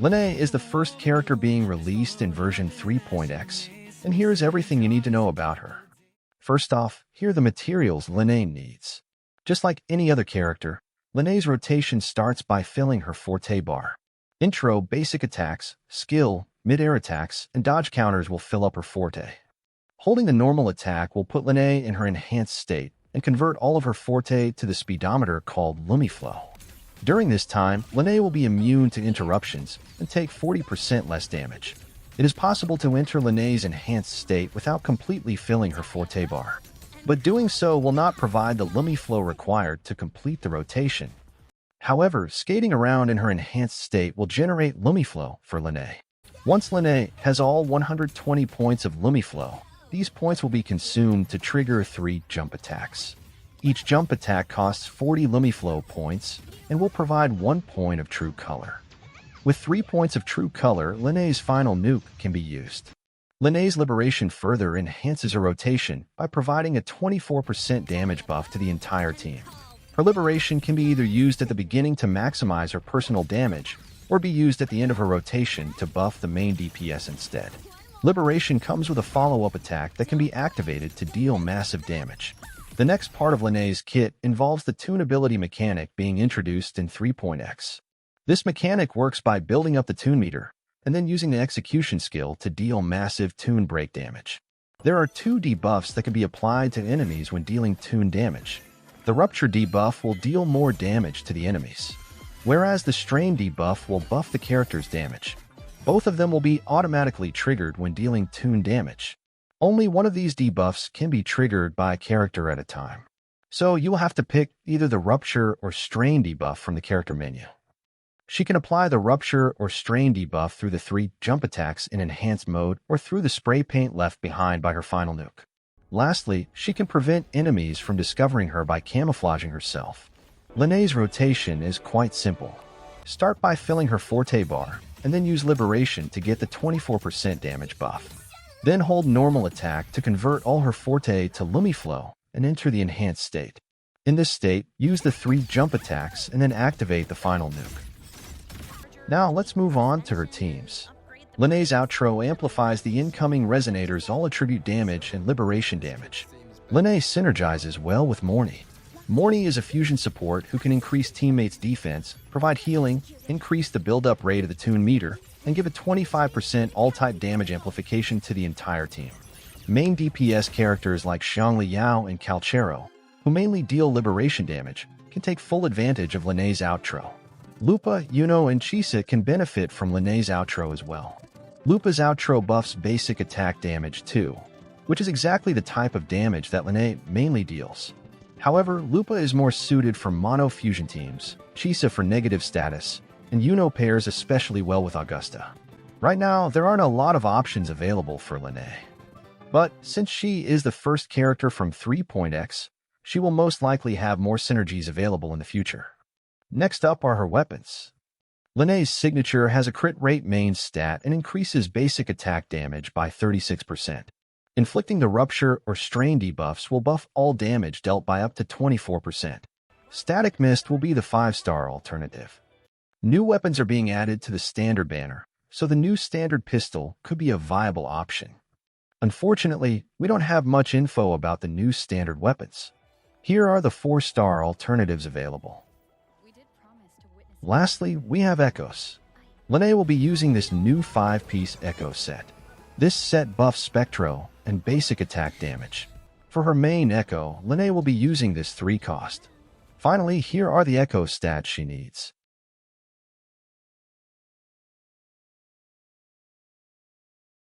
Lynae is the first character being released in version 3.x, and here's everything you need to know about her. First off, here are the materials Lynae needs. Just like any other character, Lynae's rotation starts by filling her forte bar. Intro, basic attacks, skill, mid-air attacks, and dodge counters will fill up her forte. Holding the normal attack will put Lynae in her enhanced state and convert all of her forte to the speedometer called Lumiflow. During this time, Lynae will be immune to interruptions and take 40% less damage. It is possible to enter Lynae's enhanced state without completely filling her forte bar, but doing so will not provide the Lumiflow required to complete the rotation. However, skating around in her enhanced state will generate Lumiflow for Lynae. Once Lynae has all 120 points of Lumiflow, these points will be consumed to trigger 3 jump attacks. Each jump attack costs 40 Lumiflow points and will provide 1 point of true color. With 3 points of true color, Lynae's final nuke can be used. Lynae's liberation further enhances her rotation by providing a 24% damage buff to the entire team. Her liberation can be either used at the beginning to maximize her personal damage, or be used at the end of her rotation to buff the main DPS instead. Liberation comes with a follow-up attack that can be activated to deal massive damage. The next part of Lynae's kit involves the tunability mechanic being introduced in 3.x. This mechanic works by building up the tune meter, and then using the execution skill to deal massive tune break damage. There are 2 debuffs that can be applied to enemies when dealing tune damage. The Rupture debuff will deal more damage to the enemies, whereas the Strain debuff will buff the character's damage. Both of them will be automatically triggered when dealing tune damage. Only one of these debuffs can be triggered by a character at a time, so you will have to pick either the Rupture or Strain debuff from the character menu. She can apply the Rupture or Strain debuff through the 3 jump attacks in enhanced mode or through the spray paint left behind by her final nuke. Lastly, she can prevent enemies from discovering her by camouflaging herself. Lynae's rotation is quite simple. Start by filling her forte bar, and then use Liberation to get the 24% damage buff. Then hold normal attack to convert all her forte to Lumiflow and enter the enhanced state. In this state, use the 3 jump attacks and then activate the final nuke. Now let's move on to her teams. Lynae's outro amplifies the incoming Resonators' all attribute damage and liberation damage. Lynae synergizes well with Morny. Morny is a fusion support who can increase teammates' defense, provide healing, increase the build-up rate of the tune meter, and give a 25% all-type damage amplification to the entire team. Main DPS characters like Xiangli Yao and Calchero, who mainly deal liberation damage, can take full advantage of Lynae's outro. Lupa, Yuno, and Chisa can benefit from Lynae's outro as well. Lupa's outro buffs basic attack damage too, which is exactly the type of damage that Lynae mainly deals. However, Lupa is more suited for mono fusion teams, Chisa for negative status, and Yuno pairs especially well with Augusta. Right now, there aren't a lot of options available for Lynae. But since she is the first character from 3.x, she will most likely have more synergies available in the future. Next up are her weapons. Lynae's signature has a crit rate main stat and increases basic attack damage by 36%. Inflicting the Rupture or Strain debuffs will buff all damage dealt by up to 24%. Static Mist will be the 5-star alternative. New weapons are being added to the standard banner, so the new standard pistol could be a viable option. Unfortunately, we don't have much info about the new standard weapons. Here are the 4-star alternatives available. Lastly, we have Echoes. Lynae will be using this new 5-piece Echo set. This set buffs Spectro and basic attack damage. For her main Echo, Lynae will be using this 3 cost. Finally, here are the Echo stats she needs.